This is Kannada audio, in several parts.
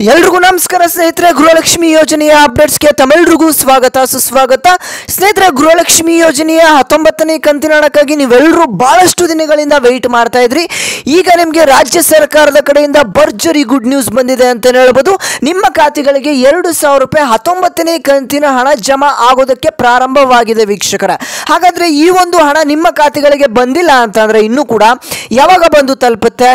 ಎಲ್ರಿಗೂ ನಮಸ್ಕಾರ ಸ್ನೇಹಿತರೆ. ಗೃಹಲಕ್ಷ್ಮಿ ಯೋಜನೆಯ ಅಪ್ಡೇಟ್ಸ್ಗೆ ತಮ್ಮೆಲ್ಲರಿಗೂ ಸ್ವಾಗತ ಸುಸ್ವಾಗತ. ಸ್ನೇಹಿತರೆ, ಗೃಹಲಕ್ಷ್ಮಿ ಯೋಜನೆಯ 19ನೇ ಕಂತಿನ ಹಣಕ್ಕಾಗಿ ನೀವೆಲ್ಲರೂ ಬಹಳಷ್ಟು ದಿನಗಳಿಂದ ವೆಯ್ಟ್ ಮಾಡ್ತಾ ಇದ್ರಿ. ಈಗ ನಿಮಗೆ ರಾಜ್ಯ ಸರ್ಕಾರದ ಕಡೆಯಿಂದ ಭರ್ಜರಿ ಗುಡ್ ನ್ಯೂಸ್ ಬಂದಿದೆ ಅಂತ ಹೇಳ್ಬೋದು. ನಿಮ್ಮ ಖಾತೆಗಳಿಗೆ 2,000 ರೂಪಾಯಿ 19ನೇ ಕಂತಿನ ಹಣ ಜಮಾ ಆಗೋದಕ್ಕೆ ಪ್ರಾರಂಭವಾಗಿದೆ ವೀಕ್ಷಕರ. ಹಾಗಾದ್ರೆ ಈ ಒಂದು ಹಣ ನಿಮ್ಮ ಖಾತೆಗಳಿಗೆ ಬಂದಿಲ್ಲ ಅಂತಂದ್ರೆ ಇನ್ನೂ ಕೂಡ ಯಾವಾಗ ಬಂದು ತಲುಪುತ್ತೆ,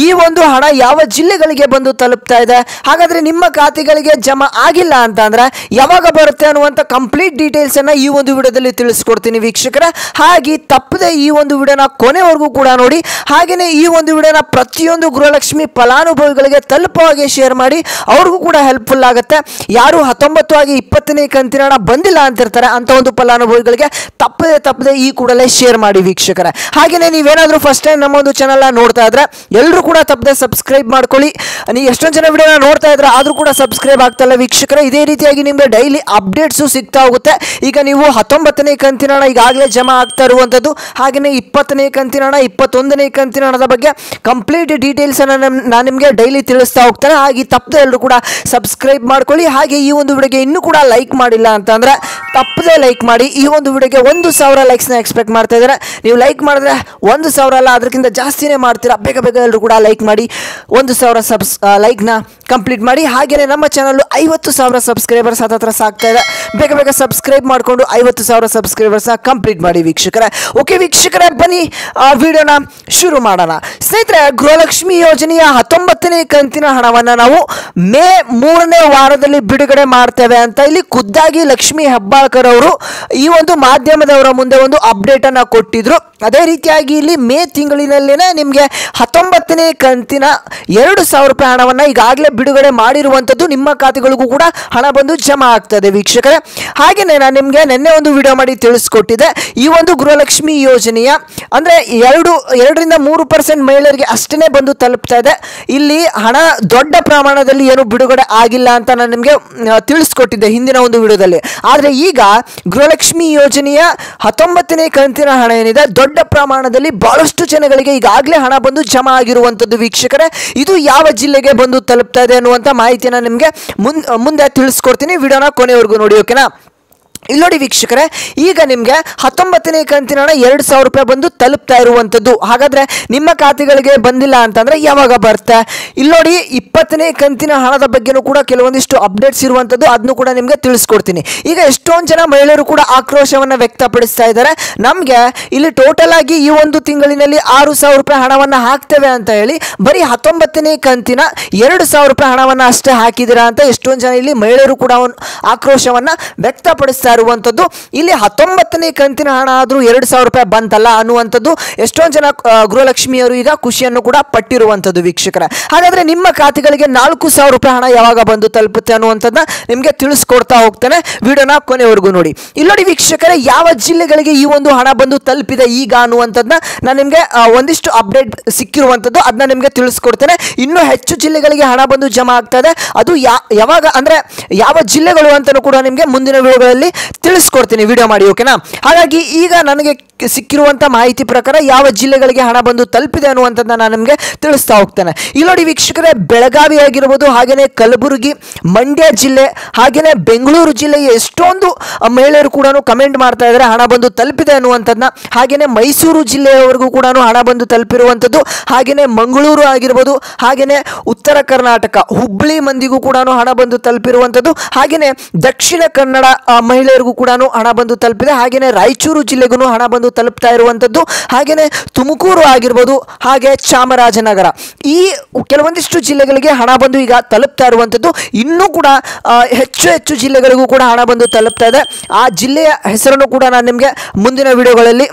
ಈ ಒಂದು ಹಣ ಯಾವ ಜಿಲ್ಲೆಗಳಿಗೆ ಬಂದು ತಲುಪ್ತಾ ಇದೆ, ಹಾಗಾದ್ರೆ ನಿಮ್ಮ ಖಾತೆಗಳಿಗೆ ಜಮಾ ಆಗಿಲ್ಲ ಅಂತ ಅಂದ್ರೆ ಯಾವಾಗ ಬರುತ್ತೆ ಅನ್ನುವಂಥ ಕಂಪ್ಲೀಟ್ ಡೀಟೇಲ್ಸ್ ಅನ್ನ ಈ ಒಂದು ವಿಡಿಯೋದಲ್ಲಿ ತಿಳಿಸ್ಕೊಡ್ತೀನಿ ವೀಕ್ಷಕರ. ಹಾಗೆ ತಪ್ಪದೆ ಈ ಒಂದು ವಿಡಿಯೋನ ಕೊನೆವರೆಗೂ ಕೂಡ ನೋಡಿ. ಹಾಗೆಯೇ ಈ ಒಂದು ವಿಡಿಯೋನ ಪ್ರತಿಯೊಂದು ಗೃಹಲಕ್ಷ್ಮಿ ಫಲಾನುಭವಿಗಳಿಗೆ ತಲುಪುವ ಹಾಗೆ ಶೇರ್ ಮಾಡಿ, ಅವ್ರಿಗೂ ಕೂಡ ಹೆಲ್ಪ್ಫುಲ್ ಆಗುತ್ತೆ. ಯಾರು 19 ಆಗಿ 20ನೇ ಕಂತಿನ ಹಣ ಬಂದಿಲ್ಲ ಅಂತಿರ್ತಾರೆ ಅಂತ ಒಂದು ಫಲಾನುಭವಿಗಳಿಗೆ ತಪ್ಪದೆ ಈ ಕೂಡಲೇ ಶೇರ್ ಮಾಡಿ ವೀಕ್ಷಕರ. ಹಾಗೆಯೇ ನೀವೇನಾದರೂ ಫಸ್ಟ್ ಟೈಮ್ ನಮ್ಮ ಒಂದು ಚಾನಲ್ನ ನೋಡ್ತಾ ಇದ್ರೆ ಎಲ್ಲರೂ ಕೂಡ ತಪ್ಪದೆ ಸಬ್ಸ್ಕ್ರೈಬ್ ಮಾಡ್ಕೊಳ್ಳಿ. ನೀವು ಎಷ್ಟೊಂದು ಜನ ವಿಡಿಯೋನ ನೋಡ್ತಾ ಇದ್ರೆ ಆದರೂ ಕೂಡ ಸಬ್ಸ್ಕ್ರೈಬ್ ಆಗ್ತಲ್ಲ ವೀಕ್ಷಕರ. ಇದೇ ರೀತಿಯಾಗಿ ನಿಮಗೆ ಡೈಲಿ ಅಪ್ಡೇಟ್ಸು ಸಿಗ್ತಾ ಹೋಗುತ್ತೆ. ಈಗ ನೀವು 19ನೇ ಕಂತಿನ ಹಣ ಈಗಾಗಲೇ ಜಮಾ ಆಗ್ತಾ ಇರುವಂಥದ್ದು, ಹಾಗೆಯೇ 20ನೇ ಕಂತಿನ ಹಣ, 21ನೇ ಕಂತಿನ ಹಣದ ಬಗ್ಗೆ ಕಂಪ್ಲೀಟ್ ಡೀಟೇಲ್ಸ್ ಅನ್ನು ನಾನು ನಿಮಗೆ ಡೈಲಿ ತಿಳಿಸ್ತಾ ಹೋಗ್ತೇನೆ. ಹಾಗೆ ತಪ್ಪದೆ ಎಲ್ಲರೂ ಕೂಡ ಸಬ್ಸ್ಕ್ರೈಬ್ ಮಾಡ್ಕೊಳ್ಳಿ. ಹಾಗೆ ಈ ಒಂದು ವಿಡಿಯೋಗೆ ಇನ್ನೂ ಕೂಡ ಲೈಕ್ ಮಾಡಿಲ್ಲ ಅಂತಂದ್ರೆ ತಪ್ಪದೆ ಲೈಕ್ ಮಾಡಿ. ಈ ಒಂದು ವಿಡಿಯೋಗೆ 1,000 ಲೈಕ್ಸ್ನ ಎಕ್ಸ್ಪೆಕ್ಟ್ ಮಾಡ್ತಾ ಇದ್ದಾರೆ. ನೀವು ಲೈಕ್ ಮಾಡಿದ್ರೆ 1,000 ಅಲ್ಲ, ಅದಕ್ಕಿಂತ ಜಾಸ್ತಿನೇ ಮಾಡ್ತೀರಾ. ಬೇಗ ಎಲ್ಲರೂ ಕೂಡ ಲೈಕ್ ಮಾಡಿ 1,000 ಲೈಕ್ನ ಕಂಪ್ಲೀಟ್ ಮಾಡಿ. ಹಾಗೆಯೇ ನಮ್ಮ ಚಾನಲ್ 50,000 ಸಬ್ಸ್ಕ್ರೈಬರ್ಸ್ ಹತ್ರ ಸಾಕ್ತಾ ಇದೆ. ಬೇಗ ಸಬ್ಸ್ಕ್ರೈಬ್ ಮಾಡಿಕೊಂಡು 50,000 ಸಬ್ಸ್ಕ್ರೈಬರ್ಸ್ನ ಕಂಪ್ಲೀಟ್ ಮಾಡಿ ವೀಕ್ಷಕರೇ. ಓಕೆ ವೀಕ್ಷಕರೇ, ಬನ್ನಿ ವಿಡಿಯೋನ ಶುರು ಮಾಡೋಣ. ಸ್ನೇಹಿತರೆ, ಗೃಹಲಕ್ಷ್ಮಿ ಯೋಜನೆಯ 19ನೇ ಕಂತಿನ ಹಣವನ್ನು ನಾವು ಮೇ 3ನೇ ವಾರದಲ್ಲಿ ಬಿಡುಗಡೆ ಮಾಡ್ತೇವೆ ಅಂತ ಇಲ್ಲಿ ಖುದ್ದಾಗಿ ಲಕ್ಷ್ಮಿ ಹೆಬ್ಬಾಳ್ಕರ್ ಅವರು ಈ ಒಂದು ಮಾಧ್ಯಮದವರ ಮುಂದೆ ಒಂದು ಅಪ್ಡೇಟ್ ಅನ್ನ ಕೊಟ್ಟಿದ್ರು. ಅದೇ ರೀತಿಯಾಗಿ ಇಲ್ಲಿ ಮೇ ತಿಂಗಳಿನಲ್ಲೇನೆ ನಿಮಗೆ 19ನೇ ಕಂತಿನ 2,000 ರೂಪಾಯಿ ಹಣವನ್ನು ಈಗಾಗಲೇ ಬಿಡುಗಡೆ ಮಾಡಿರುವಂಥದ್ದು ನಿಮ್ಮ ಖಾತೆಗಳಿಗೂ ಕೂಡ ಹಣ ಬಂದು ಜಮಾ ಆಗ್ತದೆ ವೀಕ್ಷಕರೇ. ಹಾಗೆಯೇ ನಾನು ನಿಮಗೆ ನಿನ್ನೆ ಒಂದು ವಿಡಿಯೋ ಮಾಡಿ ತಿಳಿಸ್ಕೊಟ್ಟಿದ್ದೆ. ಈ ಒಂದು ಗೃಹಲಕ್ಷ್ಮಿ ಯೋಜನೆಯ ಅಂದರೆ 2-3% ಮಹಿಳೆಯರಿಗೆ ಅಷ್ಟೇ ಬಂದು ತಲುಪ್ತಾ ಇದೆ. ಇಲ್ಲಿ ಹಣ ದೊಡ್ಡ ಪ್ರಮಾಣದಲ್ಲಿ ಏನು ಬಿಡುಗಡೆ ಆಗಿಲ್ಲ ಅಂತ ನಾನು ನಿಮಗೆ ತಿಳಿಸ್ಕೊಟ್ಟಿದ್ದೆ ಹಿಂದಿನ ಒಂದು ವಿಡಿಯೋದಲ್ಲಿ. ಆದರೆ ಈಗ ಗೃಹಲಕ್ಷ್ಮಿ ಯೋಜನೆಯ 19ನೇ ಕಂತಿನ ಹಣ ಏನಿದೆ ದೊಡ್ಡ ಪ್ರಮಾಣದಲ್ಲಿ ಬಹಳಷ್ಟು ಜನಗಳಿಗೆ ಈಗಾಗಲೇ ಹಣ ಬಂದು ಜಮಾ ಆಗಿರುವಂಥದ್ದು ವೀಕ್ಷಕರೇ. ಇದು ಯಾವ ಜಿಲ್ಲೆಗೆ ಬಂದು ತಲುಪ್ತಾ ಇದೆ ಅನ್ನುವಂಥ ಮಾಹಿತಿಯನ್ನು ನಿಮಗೆ ಮುಂದೆ ತಿಳಿಸ್ಕೊಡ್ತೀನಿ. ವಿಡಿಯೋನ ಕೊನೆವರೆಗೂ ನೋಡಿ, ಓಕೆನಾ? ಇಲ್ಲಿ ನೋಡಿ ವೀಕ್ಷಕರೇ, ಈಗ ನಿಮಗೆ 19ನೇ ಕಂತಿನ ಹಣ 2,000 ರೂಪಾಯಿ ಬಂದು ತಲುಪ್ತಾ ಇರುವಂಥದ್ದು. ಹಾಗಾದರೆ ನಿಮ್ಮ ಖಾತೆಗಳಿಗೆ ಬಂದಿಲ್ಲ ಅಂತಂದರೆ ಯಾವಾಗ ಬರುತ್ತೆ? ಇಲ್ಲಿ ನೋಡಿ 20ನೇ ಕಂತಿನ ಹಣದ ಬಗ್ಗೆನೂ ಕೂಡ ಕೆಲವೊಂದಿಷ್ಟು ಅಪ್ಡೇಟ್ಸ್ ಇರುವಂಥದ್ದು, ಅದನ್ನು ಕೂಡ ನಿಮಗೆ ತಿಳಿಸ್ಕೊಡ್ತೀನಿ. ಈಗ ಎಷ್ಟೊಂದು ಜನ ಮಹಿಳೆಯರು ಕೂಡ ಆಕ್ರೋಶವನ್ನು ವ್ಯಕ್ತಪಡಿಸ್ತಾ ಇದ್ದಾರೆ. ನಮಗೆ ಇಲ್ಲಿ ಟೋಟಲ್ ಆಗಿ ಈ ಒಂದು ತಿಂಗಳಿನಲ್ಲಿ 6,000 ರೂಪಾಯಿ ಹಣವನ್ನು ಹಾಕ್ತೇವೆ ಅಂತ ಹೇಳಿ ಬರೀ 19ನೇ ಕಂತಿನ 2,000 ರೂಪಾಯಿ ಹಣವನ್ನು ಅಷ್ಟೇ ಹಾಕಿದ್ದೀರಾ ಅಂತ ಎಷ್ಟೊಂದು ಜನ ಇಲ್ಲಿ ಮಹಿಳೆಯರು ಕೂಡ ಆಕ್ರೋಶವನ್ನು ವ್ಯಕ್ತಪಡಿಸ್ತಾರೆ ಇರುವಂಥದ್ದು. ಇಲ್ಲಿ 19ನೇ ಕಂತಿನ ಹಣ ಆದರೂ 2,000 ರೂಪಾಯಿ ಬಂತಲ್ಲ ಅನ್ನುವಂಥದ್ದು ಎಷ್ಟೊಂದು ಜನ ಗೃಹಲಕ್ಷ್ಮಿಯವರು ಈಗ ಖುಷಿಯನ್ನು ಕೂಡ ಪಟ್ಟಿರುವಂಥದ್ದು ವೀಕ್ಷಕರ. ಹಾಗಾದ್ರೆ ನಿಮ್ಮ ಖಾತೆಗಳಿಗೆ 4,000 ರೂಪಾಯಿ ಹಣ ಯಾವಾಗ ಬಂದು ತಲುಪುತ್ತೆ ಅನ್ನುವಂಥದ್ದನ್ನ ನಿಮಗೆ ತಿಳಿಸ್ಕೊಡ್ತಾ ಹೋಗ್ತೇನೆ. ವಿಡಿಯೋನ ಕೊನೆವರೆಗೂ ನೋಡಿ. ಇಲ್ಲಿ ನೋಡಿ ವೀಕ್ಷಕರೇ, ಯಾವ ಜಿಲ್ಲೆಗಳಿಗೆ ಈ ಒಂದು ಹಣ ಬಂದು ತಲುಪಿದೆ ಈಗ ಅನ್ನುವಂಥದ್ದನ್ನ ನಾನು ನಿಮಗೆ ಒಂದಿಷ್ಟು ಅಪ್ಡೇಟ್ ಸಿಕ್ಕಿರುವಂಥದ್ದು, ಅದನ್ನ ನಿಮಗೆ ತಿಳಿಸ್ಕೊಡ್ತೇನೆ. ಇನ್ನೂ ಹೆಚ್ಚು ಜಿಲ್ಲೆಗಳಿಗೆ ಹಣ ಬಂದು ಜಮಾ ಆಗ್ತಾ ಇದೆ. ಅದು ಯಾವಾಗ ಅಂದರೆ ಯಾವ ಜಿಲ್ಲೆಗಳು ಅಂತಲೂ ಕೂಡ ನಿಮಗೆ ಮುಂದಿನ ವಿಡಿಯೋಗಳಲ್ಲಿ ತಿಳಿಸ್ಕೊಡ್ತೀನಿ, ವಿಡಿಯೋ ಮಾಡಿ, ಓಕೆನಾ? ಹಾಗಾಗಿ ಈಗ ನನಗೆ ಸಿಕ್ಕಿರುವಂಥ ಮಾಹಿತಿ ಪ್ರಕಾರ ಯಾವ ಜಿಲ್ಲೆಗಳಿಗೆ ಹಣ ಬಂದು ತಲುಪಿದೆ ಅನ್ನುವಂಥದ್ದನ್ನ ನಾನು ನಿಮಗೆ ತಿಳಿಸ್ತಾ ಹೋಗ್ತೇನೆ. ಇಲ್ಲಿ ನೋಡಿ ವೀಕ್ಷಕರೇ, ಬೆಳಗಾವಿ ಆಗಿರ್ಬೋದು, ಹಾಗೆಯೇ ಕಲಬುರಗಿ, ಮಂಡ್ಯ ಜಿಲ್ಲೆ, ಹಾಗೆಯೇ ಬೆಂಗಳೂರು ಜಿಲ್ಲೆಗೆ ಎಷ್ಟೊಂದು ಮಹಿಳೆಯರು ಕೂಡ ಕಮೆಂಟ್ ಮಾಡ್ತಾ ಇದ್ದಾರೆ ಹಣ ಬಂದು ತಲುಪಿದೆ ಅನ್ನುವಂಥದ್ದನ್ನ. ಹಾಗೆಯೇ ಮೈಸೂರು ಜಿಲ್ಲೆಯವರೆಗೂ ಕೂಡ ಹಣ ಬಂದು ತಲುಪಿರುವಂಥದ್ದು, ಹಾಗೆಯೇ ಮಂಗಳೂರು ಆಗಿರ್ಬೋದು, ಹಾಗೆಯೇ ಉತ್ತರ ಕರ್ನಾಟಕ ಹುಬ್ಬಳ್ಳಿ ಮಂದಿಗೂ ಕೂಡ ಹಣ ಬಂದು ತಲುಪಿರುವಂಥದ್ದು, ಹಾಗೆಯೇ ದಕ್ಷಿಣ ಕನ್ನಡ ಮಹಿಳೆಯರಿಗೂ ಕೂಡ ಹಣ ಬಂದು ತಲುಪಿದೆ, ಹಾಗೆಯೇ ರಾಯಚೂರು ಜಿಲ್ಲೆಗೂ ಹಣ ಬಂದು ತಲುಪ್ತಾ ಇರುವಂಥದ್ದು, ಹಾಗೆಯೇ ತುಮಕೂರು ಆಗಿರ್ಬೋದು, ಹಾಗೆ ಚಾಮರಾಜನಗರ, ಈ ಕೆಲವೊಂದಿಷ್ಟು ಜಿಲ್ಲೆಗಳಿಗೆ ಹಣ ಬಂದು ಈಗ ತಲುಪ್ತಾ ಇರುವಂಥದ್ದು. ಇನ್ನೂ ಕೂಡ ಹೆಚ್ಚು ಜಿಲ್ಲೆಗಳಿಗೂ ಕೂಡ ಹಣ ಬಂದು ತಲುಪ್ತಾ ಇದೆ. ಆ ಜಿಲ್ಲೆಯ ಹೆಸರನ್ನು ಕೂಡ ನಾನು ನಿಮಗೆ ಮುಂದಿನ ವಿಡಿಯೋಗಳಲ್ಲಿ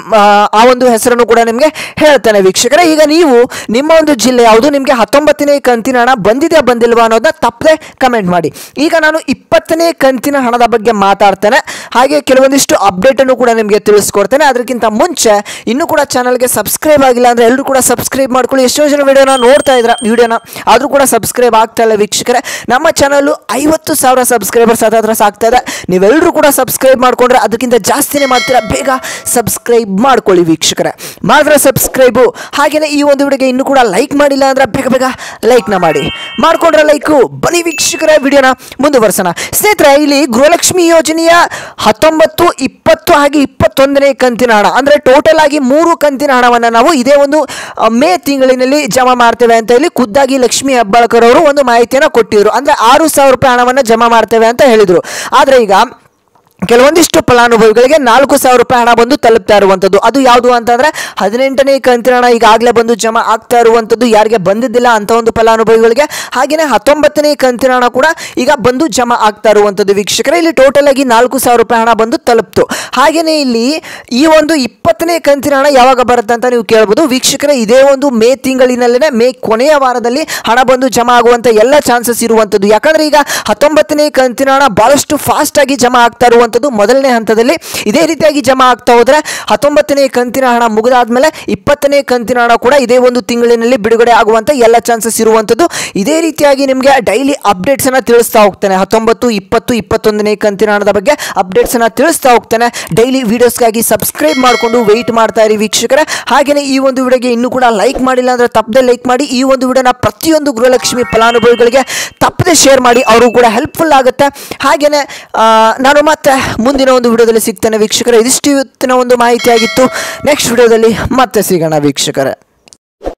ಆ ಒಂದು ಹೆಸರನ್ನು ಕೂಡ ನಿಮಗೆ ಹೇಳ್ತೇನೆ ವೀಕ್ಷಕರೇ. ಈಗ ನೀವು ನಿಮ್ಮ ಒಂದು ಜಿಲ್ಲೆ ಯಾವುದು, ನಿಮಗೆ 19ನೇ ಕಂತಿನ ಹಣ ಬಂದಿದೆಯಾ ಬಂದಿಲ್ವಾ ಅನ್ನೋದನ್ನ ತಪ್ಪದೆ ಕಮೆಂಟ್ ಮಾಡಿ. ಈಗ ನಾನು 20ನೇ ಕಂತಿನ ಹಣದ ಬಗ್ಗೆ ಮಾತಾಡ್ತೇನೆ. ಹಾಗೆ ಕೆಲವೊಂದಿಷ್ಟು ಅಪ್ಡೇಟನ್ನು ಕೂಡ ನಿಮಗೆ ತಿಳಿಸ್ಕೊಡ್ತೇನೆ. ಅದಕ್ಕಿಂತ ಮುಂಚೆ ಇನ್ನೂ ಕೂಡ ಚಾನಲ್ಗೆ ಸಬ್ಸ್ಕ್ರೈಬ್ ಆಗಿಲ್ಲ ಅಂದರೆ ಎಲ್ಲರೂ ಕೂಡ ಸಬ್ಸ್ಕ್ರೈಬ್ ಮಾಡ್ಕೊಳ್ಳಿ. ಎಷ್ಟೋ ಜನ ವಿಡಿಯೋನ ನೋಡ್ತಾ ಇದ್ರ ವಿಡಿಯೋನ ಆದರೂ ಕೂಡ ಸಬ್ಸ್ಕ್ರೈಬ್ ಆಗ್ತಾ ಇಲ್ಲ ವೀಕ್ಷಕರೇ. ನಮ್ಮ ಚಾನಲ್ 50,000 ಸಬ್ಸ್ಕ್ರೈಬರ್ಸ್ ಹತ್ರ ಸಾಕ್ತಾ ಇದೆ. ನೀವೆಲ್ಲರೂ ಕೂಡ ಸಬ್ಸ್ಕ್ರೈಬ್ ಮಾಡ್ಕೊಂಡ್ರೆ ಅದಕ್ಕಿಂತ ಜಾಸ್ತಿನೇ ಮಾಡ್ತೀರಾ. ಬೇಗ ಸಬ್ಸ್ಕ್ರೈಬ್ ಮಾಡ್ಕೊಳ್ಳಿ ವೀಕ್ಷಕರೇ. ಮಾತ್ರ ಸಬ್ಸ್ಕ್ರೈಬು. ಹಾಗೆಯೇ ಈ ಒಂದು ವಿಡಿಯೋಗೆ ಇನ್ನೂ ಕೂಡ ಲೈಕ್ ಮಾಡಿಲ್ಲ ಅಂದರೆ ಬೇಗ ಲೈಕ್ನ ಮಾಡ್ಕೊಂಡ್ರೆ ಲೈಕು. ಬನ್ನಿ ವೀಕ್ಷಕರೇ ವಿಡಿಯೋನ ಮುಂದುವರ್ಸೋಣ. ಸ್ನೇಹಿತರೆ, ಇಲ್ಲಿ ಗೃಹಲಕ್ಷ್ಮಿ ಯೋಜನೆಯ 19, 20 ಹಾಗೆ 21ನೇ ಕಂತಿನ ಹಣ ಅಂದರೆ ಟೋಟಲ್ ಆಗಿ 3 ಕಂತಿನ ಹಣವನ್ನು ನಾವು ಇದೇ ಒಂದು ಮೇ ತಿಂಗಳಿನಲ್ಲಿ ಜಮಾ ಮಾಡ್ತೇವೆ ಅಂತ ಹೇಳಿ ಖುದ್ದಾಗಿ ಲಕ್ಷ್ಮೀ ಹೆಬ್ಬಾಳ್ಕರ್ ಅವರು ಒಂದು ಮಾಹಿತಿಯನ್ನು ಕೊಟ್ಟಿದ್ರು. ಅಂದರೆ 6,000 ರೂಪಾಯಿ ಹಣವನ್ನು ಜಮಾ ಮಾಡ್ತೇವೆ ಅಂತ ಹೇಳಿದರು. ಆದರೆ ಈಗ ಕೆಲವೊಂದಿಷ್ಟು ಫಲಾನುಭವಿಗಳಿಗೆ 4,000 ರೂಪಾಯಿ ಹಣ ಬಂದು ತಲುಪ್ತಾ ಇರುವಂಥದ್ದು. ಅದು ಯಾವುದು ಅಂತಂದರೆ 18ನೇ ಕಂತಿನ ಹಣ ಈಗಾಗಲೇ ಬಂದು ಜಮಾ ಆಗ್ತಾ ಇರುವಂಥದ್ದು, ಯಾರಿಗೆ ಬಂದಿದ್ದಿಲ್ಲ ಅಂತ ಒಂದು ಫಲಾನುಭವಿಗಳಿಗೆ. ಹಾಗೆಯೇ 19ನೇ ಕಂತಿನ ಹಣ ಕೂಡ ಈಗ ಬಂದು ಜಮಾ ಆಗ್ತಾ ಇರುವಂಥದ್ದು ವೀಕ್ಷಕರೇ. ಇಲ್ಲಿ ಟೋಟಲ್ ಆಗಿ 4,000 ರೂಪಾಯಿ ಹಣ ಬಂದು ತಲುಪ್ತು. ಹಾಗೆಯೇ ಇಲ್ಲಿ ಈ ಒಂದು 20ನೇ ಕಂತಿನ ಹಣ ಯಾವಾಗ ಬರುತ್ತೆ ಅಂತ ನೀವು ಕೇಳ್ಬೋದು ವೀಕ್ಷಕರೇ. ಇದೇ ಒಂದು ಮೇ ತಿಂಗಳಿನಲ್ಲೇ ಮೇ ಕೊನೆಯ ವಾರದಲ್ಲಿ ಹಣ ಬಂದು ಜಮಾ ಆಗುವಂಥ ಎಲ್ಲ ಚಾನ್ಸಸ್ ಇರುವಂಥದ್ದು. ಯಾಕಂದರೆ ಈಗ 19ನೇ ಕಂತಿನ ಹಣ ಭಾಳಷ್ಟು ಫಾಸ್ಟಾಗಿ ಜಮಾ ಆಗ್ತಾ ಇರುವಂಥದ್ದು. ಮೊದಲನೇ ಹಂತದಲ್ಲಿ ಇದೇ ರೀತಿಯಾಗಿ ಜಮಾ ಆಗ್ತಾ ಹೋದರೆ 19ನೇ ಕಂತಿನ ಹಣ ಮುಗಿದಾದ್ಮೇಲೆ 20ನೇ ಕಂತಿನ ಹಣ ಕೂಡ ಇದೇ ಒಂದು ತಿಂಗಳಿನಲ್ಲಿ ಬಿಡುಗಡೆ ಆಗುವಂಥ ಎಲ್ಲ ಚಾನ್ಸಸ್ ಇರುವಂಥದ್ದು. ಇದೇ ರೀತಿಯಾಗಿ ನಿಮಗೆ ಡೈಲಿ ಅಪ್ಡೇಟ್ಸನ್ನು ತಿಳಿಸ್ತಾ ಹೋಗ್ತೇನೆ. 19, 20, 21ನೇ ಕಂತಿನ ಹಣದ ಬಗ್ಗೆ ಅಪ್ಡೇಟ್ಸನ್ನು ತಿಳಿಸ್ತಾ ಹೋಗ್ತೇನೆ. ಡೈಲಿ ವೀಡಿಯೋಸ್ಗಾಗಿ ಸಬ್ಸ್ಕ್ರೈಬ್ ಮಾಡಿಕೊಂಡು ವೆಯ್ಟ್ ಮಾಡ್ತಾ ಇರಿ ವೀಕ್ಷಕರೇ. ಹಾಗೆಯೇ ಈ ಒಂದು ವಿಡಿಯೋಗೆ ಇನ್ನೂ ಕೂಡ ಲೈಕ್ ಮಾಡಿಲ್ಲ ಅಂದರೆ ತಪ್ಪದೆ ಲೈಕ್ ಮಾಡಿ. ಈ ಒಂದು ವಿಡಿಯೋನ ಪ್ರತಿಯೊಂದು ಗೃಹಲಕ್ಷ್ಮಿ ಫಲಾನುಭವಿಗಳಿಗೆ ತಪ್ಪದೆ ಶೇರ್ ಮಾಡಿ, ಅವರು ಕೂಡ ಹೆಲ್ಪ್ಫುಲ್ ಆಗುತ್ತೆ. ಹಾಗೆಯೇ ನಾನು ಮತ್ತೆ ಮುಂದಿನ ಒಂದು ವಿಡಿಯೋದಲ್ಲಿ ಸಿಗ್ತೇನೆ ವೀಕ್ಷಕರೇ. ಇದಿಷ್ಟು ಇವತ್ತಿನ ಒಂದು ಮಾಹಿತಿ ಆಗಿತ್ತು. ನೆಕ್ಸ್ಟ್ ವಿಡಿಯೋದಲ್ಲಿ ಮತ್ತೆ ಸಿಗೋಣ ವೀಕ್ಷಕರೇ.